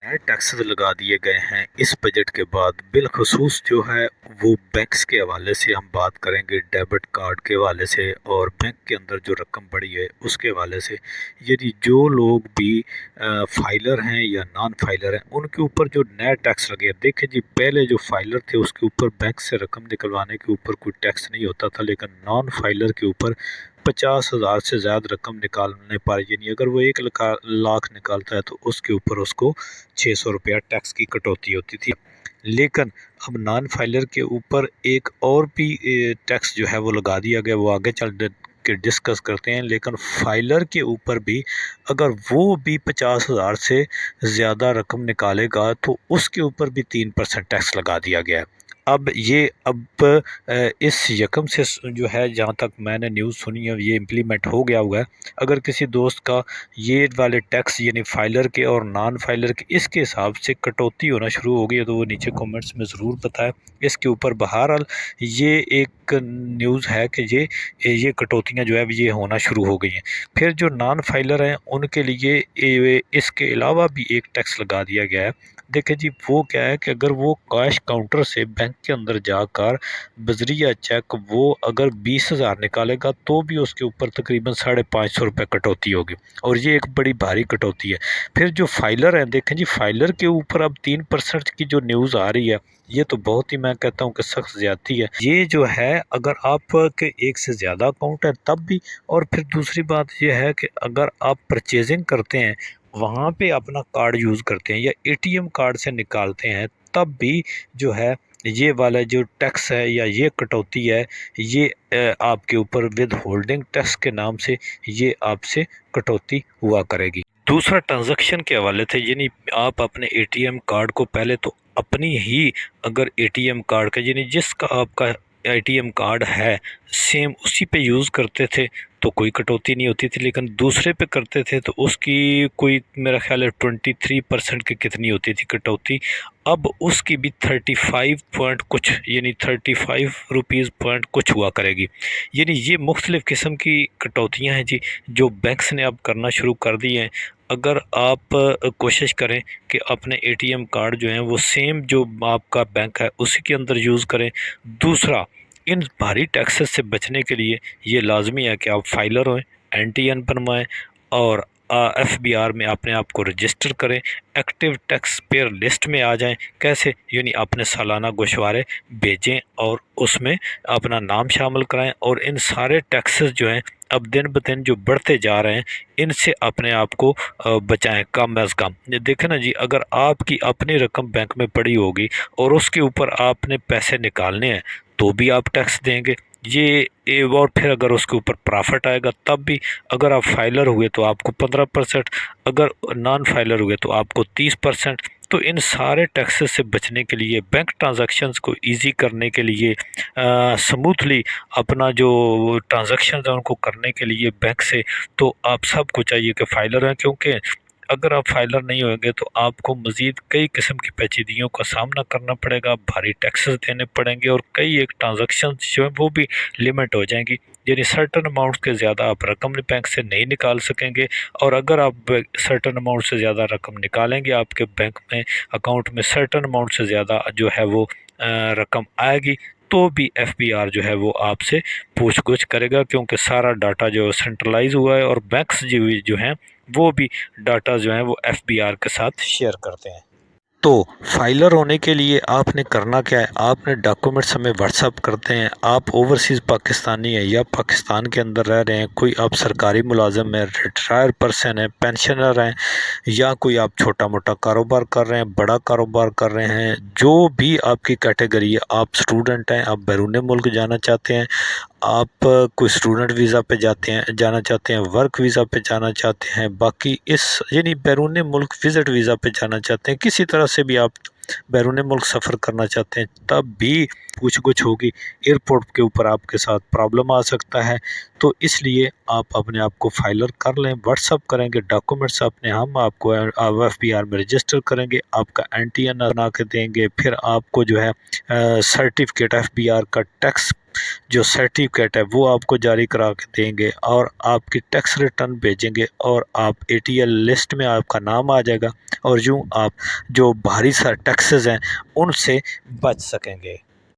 नए टैक्सेस लगा दिए गए हैं इस बजट के बाद। बिलखसूस जो है वो बैंक्स के हवाले से हम बात करेंगे, डेबिट कार्ड के हवाले से और बैंक के अंदर जो रकम पड़ी है उसके हवाले से। यदि जो लोग भी फाइलर हैं या नॉन फाइलर हैं उनके ऊपर जो नया टैक्स लगे, देखें जी पहले जो फाइलर थे उसके ऊपर बैंक से रकम निकलवाने के ऊपर कोई टैक्स नहीं होता था, लेकिन नॉन फाइलर के ऊपर 50,000 से ज़्यादा रकम निकालने पर, यानी अगर वो 1 लाख निकालता है तो उसके ऊपर उसको 600 रुपया टैक्स की कटौती होती थी। लेकिन अब नॉन फाइलर के ऊपर एक और भी टैक्स जो है वो लगा दिया गया, वो आगे चल के डिस्कस करते हैं। लेकिन फाइलर के ऊपर भी अगर वो भी 50,000 से ज़्यादा रकम निकालेगा तो उसके ऊपर भी 3% टैक्स लगा दिया गया है। अब इस यकम से जो है, जहाँ तक मैंने न्यूज़ सुनी है, ये इम्प्लीमेंट हो गया हुआ है। अगर किसी दोस्त का ये वाले टैक्स यानी फाइलर के और नॉन फाइलर के इसके हिसाब से कटौती होना शुरू हो गई है तो वो नीचे कमेंट्स में ज़रूर बताएं इसके ऊपर। बहरहाल ये एक न्यूज़ है कि ये कटौतियाँ जो है ये होना शुरू हो गई हैं। फिर जो नॉन फाइलर हैं उनके लिए इसके अलावा भी एक टैक्स लगा दिया गया है। देखें जी वो क्या है कि अगर वो कैश काउंटर से बैंक के अंदर जाकर बजरिया चेक वो अगर 20,000 निकालेगा तो भी उसके ऊपर तकरीबन 550 रुपये कटौती होगी, और ये एक बड़ी भारी कटौती है। फिर जो फाइलर हैं, देखें जी फाइलर के ऊपर अब 3% की जो न्यूज़ आ रही है, ये तो बहुत ही, मैं कहता हूँ कि सख्त ज़्यादती है। ये जो है अगर आप के एक से ज़्यादा अकाउंट है तब भी, और फिर दूसरी बात यह है कि अगर आप परचेजिंग करते हैं वहाँ पे अपना कार्ड यूज़ करते हैं या एटीएम कार्ड से निकालते हैं तब भी जो है ये वाला जो टैक्स है या ये कटौती है, ये आपके ऊपर विद होल्डिंग टैक्स के नाम से ये आपसे कटौती हुआ करेगी। दूसरा ट्रांजैक्शन के हवाले थे, यानी आप अपने एटीएम कार्ड को पहले तो अपनी ही, अगर एटीएम कार्ड का यानी जिसका आपका एटीएम कार्ड है सेम उसी पे यूज़ करते थे तो कोई कटौती नहीं होती थी, लेकिन दूसरे पे करते थे तो उसकी कोई मेरा ख्याल है 23% की कितनी होती थी कटौती। अब उसकी भी 35 पॉइंट कुछ यानी 35 रुपीज़ पॉइंट कुछ हुआ करेगी। यानी ये मुख्तलिफ़ किस्म की कटौतियाँ हैं जी जो बैंक्स ने अब करना शुरू कर दी हैं। अगर आप कोशिश करें कि अपने एटीएम कार्ड जो हैं वो सेम जो आपका बैंक है उसी के अंदर यूज़ करें। दूसरा, इन भारी टैक्सेस से बचने के लिए ये लाजमी है कि आप फाइलर हों, एनटीएन बनवाएं और एफबीआर में अपने आप को रजिस्टर करें, एक्टिव टैक्स पेयर लिस्ट में आ जाएं। कैसे? यानी अपने सालाना गोशवारे भेजें और उसमें अपना नाम शामिल कराएं, और इन सारे टैक्सेस जो हैं अब दिन ब दिन जो बढ़ते जा रहे हैं इनसे अपने आप को बचाएं कम अज़ कम। ये देखें ना जी, अगर आपकी अपनी रकम बैंक में पड़ी होगी और उसके ऊपर आपने पैसे निकालने हैं तो भी आप टैक्स देंगे और फिर अगर उसके ऊपर प्रॉफिट आएगा तब भी। अगर आप फाइलर हुए तो आपको 15%, अगर नॉन फाइलर हुए तो आपको 30%। तो इन सारे टैक्सेस से बचने के लिए, बैंक ट्रांजैक्शंस को इजी करने के लिए, स्मूथली अपना जो ट्रांजैक्शंस हैं उनको करने के लिए बैंक से, तो आप सबको चाहिए कि फाइलर हैं, क्योंकि अगर आप फाइलर नहीं होंगे तो आपको मज़ीद कई किस्म की पेचीदगियों का सामना करना पड़ेगा, भारी टैक्सेस देने पड़ेंगे और कई एक ट्रांजैक्शन जो है वो भी लिमिट हो जाएंगी। यानी सर्टन अमाउंट के ज़्यादा आप रकम बैंक से नहीं निकाल सकेंगे, और अगर आप सर्टन अमाउंट से ज़्यादा रकम निकालेंगे आपके बैंक में अकाउंट में सर्टन अमाउंट से ज़्यादा जो है वो रकम आएगी तो भी एफबीआर जो है वो आपसे पूछ-गुछ करेगा, क्योंकि सारा डाटा जो सेंट्रलाइज हुआ है और बैंक्स जो हैं वो भी डाटा जो है वो एफबीआर के साथ शेयर करते हैं। तो फाइलर होने के लिए आपने करना क्या है, आपने डॉक्यूमेंट्स हमें व्हाट्सअप करते हैं। आप ओवरसीज़ पाकिस्तानी हैं या पाकिस्तान के अंदर रह रहे हैं, कोई आप सरकारी मुलाजिम है, रिटायर पर्सन है, पेंशनर हैं, या कोई आप छोटा मोटा कारोबार कर रहे हैं, बड़ा कारोबार कर रहे हैं, जो भी आपकी कैटेगरी है, आप स्टूडेंट हैं, आप बैरून मुल्क जाना चाहते हैं, आप कोई स्टूडेंट वीज़ा पे जाना चाहते हैं, वर्क वीज़ा पे जाना चाहते हैं, बाकी इस यानी बैरून मुल्क विज़िट वीज़ा पे जाना चाहते हैं, किसी तरह से भी आप बैरून मुल्क सफ़र करना चाहते हैं, तब भी पूछ-गुछ होगी। एयरपोर्ट के ऊपर आपके साथ प्रॉब्लम आ सकता है, तो इसलिए आप अपने आप को फाइलर कर लें। व्हाट्सअप करेंगे डॉक्यूमेंट्स अपने, हम आपको एफबीआर में रजिस्टर करेंगे, आपका एनटीएन बना के देंगे, फिर आपको जो है सर्टिफिकेट एफबीआर का टैक्स जो सर्टिफिकेट है वो आपको जारी करा के देंगे और आपकी टैक्स रिटर्न भेजेंगे और आप एटीएल लिस्ट में आपका नाम आ जाएगा और यूँ आप जो भारी सा टैक्सेस हैं उनसे बच सकेंगे।